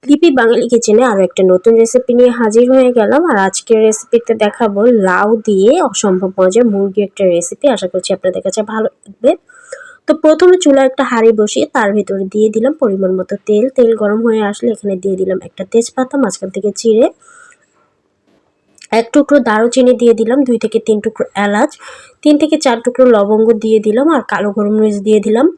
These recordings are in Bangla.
লিপি বাঙালি কিচেনে আরও একটা নতুন রেসিপি নিয়ে হাজির হয়ে গেলাম। আর আজকের রেসিপিতে দেখাবো লাউ দিয়ে অসম্ভব মজার মুরগি একটা রেসিপি। আশা করছি আপনাদের কাছে ভালো লাগবে। তো প্রথমে চুলায় একটা হাঁড়ি বসিয়ে তার ভিতরে দিয়ে দিলাম পরিমাণ মতো তেল। তেল গরম হয়ে আসলে এখানে দিয়ে দিলাম একটা তেজপাতা মাঝখান থেকে চিড়ে, এক টুকরো দারুচিনি দিয়ে দিলাম, 2 থেকে 3 টুকরো এলাচ, 3 থেকে 4 টুকরো লবঙ্গ দিয়ে দিলাম আর কালো গোলমরিচ দিয়ে দিলাম।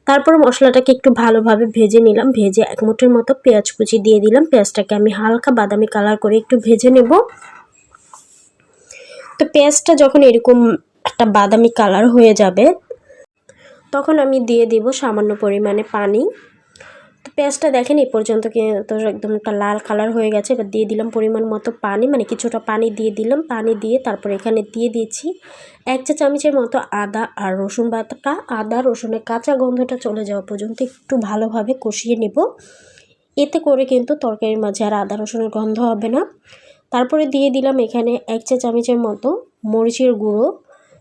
তারপর মশলাটাকে একটু ভালোভাবে ভেজে নিলাম। ভেজে এক মুঠের মতো পেঁয়াজ কুচি দিয়ে দিলাম। পেঁয়াজটাকে আমি হালকা বাদামি কালার করে একটু ভেজে নেব। তো পেঁয়াজটা যখন এরকম একটা বাদামি কালার হয়ে যাবে তখন আমি দিয়ে দিব সামান্য পরিমাণে পানি। তো পেঁয়াজটা দেখেন এই পর্যন্ত কিন্তু একদম একটা লাল কালার হয়ে গেছে। এবার দিয়ে দিলাম পরিমাণ মতো পানি, মানে কিছুটা পানি দিয়ে দিলাম। পানি দিয়ে তারপর এখানে দিয়ে দিয়েছি 1 চা চামচের মতো আদা আর রসুন বাটা। আদা রসুনের কাঁচা গন্ধটা চলে যাওয়া পর্যন্ত একটু ভালোভাবে কষিয়ে নেব। এতে করে কিন্তু তরকারির মাঝে আর আদা রসুনের গন্ধ হবে না। তারপরে দিয়ে দিলাম এখানে 1 চা চামচের মতো মরিচের গুঁড়ো,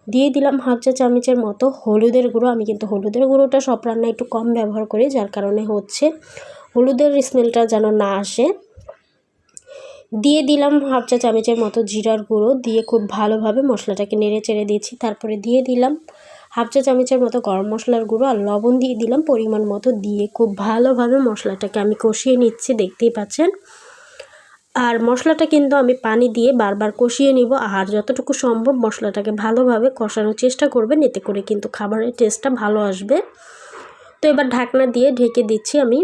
দিয়ে দিলাম 1/2 চা চামচের মতো হলুদের গুঁড়ো। আমি কিন্তু হলুদের গুঁড়োটা সব রান্নায় একটু কম ব্যবহার করি, যার কারণে হচ্ছে হলুদের স্মেলটা যেন না আসে। দিয়ে দিলাম 1/2 চা চামচের মতো জিরার গুঁড়ো, দিয়ে খুব ভালোভাবে মশলাটাকে নেড়ে চেড়ে দিয়েছি। তারপরে দিয়ে দিলাম 1/2 চা চামচের মতো গরম মশলার গুঁড়ো আর লবণ দিয়ে দিলাম পরিমাণ মতো। দিয়ে খুব ভালোভাবে মশলাটাকে আমি কষিয়ে নিচ্ছি, দেখতেই পাচ্ছেন। আর মশলাটা কিন্তু আমি পানি দিয়ে বারবার কষিয়ে নিব। আর যতটুকু সম্ভব মশলাটাকে ভালোভাবে কষানোর চেষ্টা করবেন, এতে করে কিন্তু খাবারের টেস্টটা ভালো আসবে। তো এবার ঢাকনা দিয়ে ঢেকে দিচ্ছি আমি।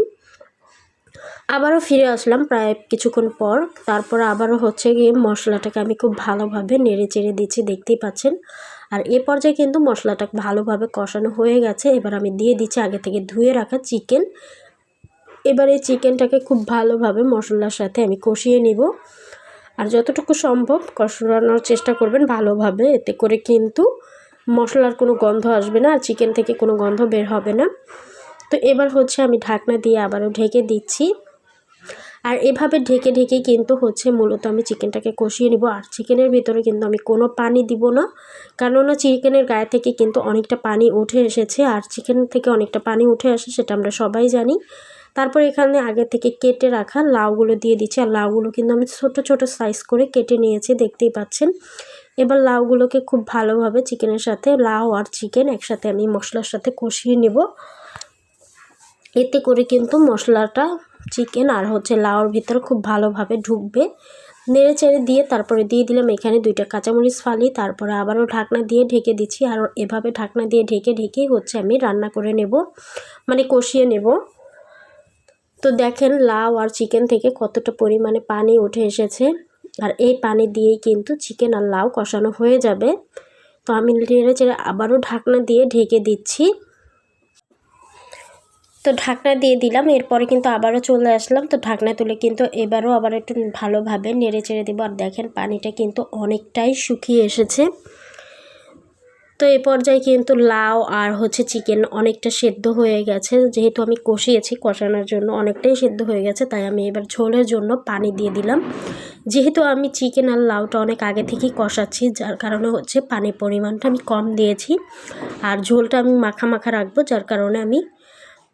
আবারও ফিরে আসলাম প্রায় কিছুক্ষণ পর। তারপর আবারও হচ্ছে গিয়ে মশলাটাকে আমি খুব ভালোভাবে নেড়ে চেড়ে দিচ্ছি, দেখতেই পাচ্ছেন। আর এ পর্যায়ে কিন্তু মশলাটা ভালোভাবে কষানো হয়ে গেছে। এবার আমি দিয়ে দিচ্ছি আগে থেকে ধুয়ে রাখা চিকেন। এবার এই চিকেনটাকে খুব ভালোভাবে মশলার সাথে আমি কষিয়ে নিব। আর যতটুকু সম্ভব কষানোর চেষ্টা করবেন ভালোভাবে, এতে করে কিন্তু মশলার কোনো গন্ধ আসবে না আর চিকেন থেকে কোনো গন্ধ বের হবে না। তো এবার হচ্ছে আমি ঢাকনা দিয়ে আবারও ঢেকে দিচ্ছি। আর এভাবে ঢেকে ঢেকে কিন্তু হচ্ছে মূলত আমি চিকেনটাকে কষিয়ে নিব। আর চিকেনের ভিতরে কিন্তু আমি কোনো পানি দিব না, কেননা চিকেনের গায়ে থেকে কিন্তু অনেকটা পানি উঠে এসেছে। আর চিকেন থেকে অনেকটা পানি উঠে আসে সেটা আমরা সবাই জানি। তারপর এখানে আগে থেকে কেটে রাখা লাউগুলো দিয়ে দিচ্ছি। আর লাউগুলো কিন্তু আমি ছোট ছোট সাইজ করে কেটে নিয়েছি, দেখতেই পাচ্ছেন। এবার লাউগুলোকে খুব ভালোভাবে চিকেনের সাথে, লাউ আর চিকেন একসাথে আমি মশলার সাথে কষিয়ে নেব। এতে করে কিন্তু মশলাটা চিকেন আর হচ্ছে লাউর ভিতরে খুব ভালোভাবে ঢুকবে। নেড়ে চেড়ে দিয়ে তারপরে দিয়ে দিলাম এখানে 2টা কাঁচামরিচ ফালি। তারপরে আবারও ঢাকনা দিয়ে ঢেকে দিচ্ছি। আর এভাবে ঢাকনা দিয়ে ঢেকে ঢেকে হচ্ছে আমি রান্না করে নেব, মানে কষিয়ে নেব। তো দেখেন লাউ আর চিকেন থেকে কতটা পরিমাণে পানি উঠে এসেছে। আর এই পানি দিয়েই কিন্তু চিকেন আর লাউ কষানো হয়ে যাবে। তো আমি নেড়ে চেড়ে আবারও ঢাকনা দিয়ে ঢেকে দিচ্ছি। তো ঢাকনা দিয়ে দিলাম, এরপরে কিন্তু আবারও চলে আসলাম। তো ঢাকনা তুলে কিন্তু এবারও আবার একটু ভালোভাবে নেড়ে চেড়ে দেবো। আর দেখেন পানিটা কিন্তু অনেকটাই শুকিয়ে এসেছে। তো এ পর্যায়ে কিন্তু লাউ আর হচ্ছে চিকেন অনেকটা সেদ্ধ হয়ে গেছে। যেহেতু আমি কষিয়েছি, কষানোর জন্য অনেকটাই সেদ্ধ হয়ে গেছে, তাই আমি এবার ঝোলের জন্য পানি দিয়ে দিলাম। যেহেতু আমি চিকেন আর লাউটা অনেক আগে থেকেই কষাচ্ছি, যার কারণে হচ্ছে পানির পরিমাণটা আমি কম দিয়েছি। আর ঝোলটা আমি মাখা মাখা রাখবো, যার কারণে আমি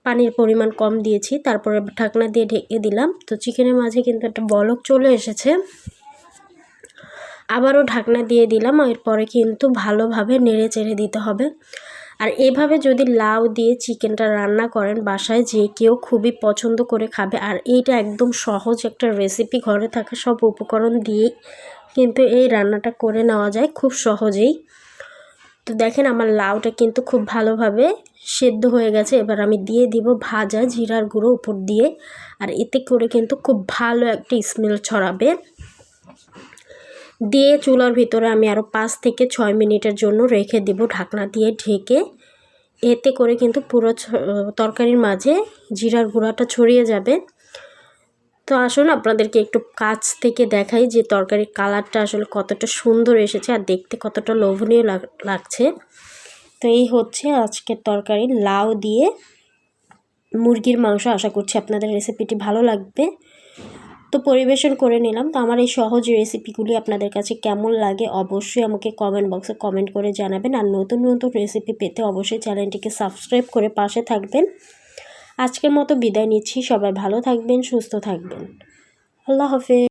পানির পরিমাণ কম দিয়েছি। তারপরে ঢাকনা দিয়ে ঢেকে দিলাম। তো চিকেনের মাঝে কিন্তু একটা বলক চলে এসেছে। আবারও ঢাকনা দিয়ে দিলাম। এরপরে কিন্তু ভালোভাবে নেড়ে চেড়ে দিতে হবে। আর এভাবে যদি লাউ দিয়ে চিকেনটা রান্না করেন বাসায়, যে কেউ খুবই পছন্দ করে খাবে। আর এইটা একদম সহজ একটা রেসিপি, ঘরে থাকা সব উপকরণ দিয়ে কিন্তু এই রান্নাটা করে নেওয়া যায় খুব সহজেই। তো দেখেন আমার লাউটা কিন্তু খুব ভালোভাবে সেদ্ধ হয়ে গেছে। এবার আমি দিয়ে দিব ভাজা জিরার গুঁড়ো উপর দিয়ে। আর এতে করে কিন্তু খুব ভালো একটা স্মেল ছড়াবে। দিয়ে চুলার ভিতরে আমি আরও 5 থেকে 6 মিনিটের জন্য রেখে দেব ঢাকনা দিয়ে ঢেকে। এতে করে কিন্তু পুরো তরকারির মাঝে জিরার গুঁড়াটা ছড়িয়ে যাবে। তো আসুন আপনাদেরকে একটু কাছ থেকে দেখাই যে তরকারির কালারটা আসলে কতটা সুন্দর এসেছে আর দেখতে কতটা লোভনীয় লাগছে। তো এই হচ্ছে আজকের তরকারি, লাউ দিয়ে মুরগির মাংস। আশা করছি আপনাদের রেসিপিটি ভালো লাগবে। তো পরিবেশন করে নিলাম। তো আমার এই সহজ রেসিপিগুলি আপনাদের কাছে কেমন লাগে অবশ্যই আমাকে কমেন্ট বক্সে কমেন্ট করে জানাবেন। আর নতুন নতুন রেসিপি পেতে অবশ্যই চ্যানেলটিকে সাবস্ক্রাইব করে পাশে থাকবেন। আজকের মতো বিদায় নিচ্ছি। সবাই ভালো থাকবেন, সুস্থ থাকবেন। আল্লাহ হাফেজ।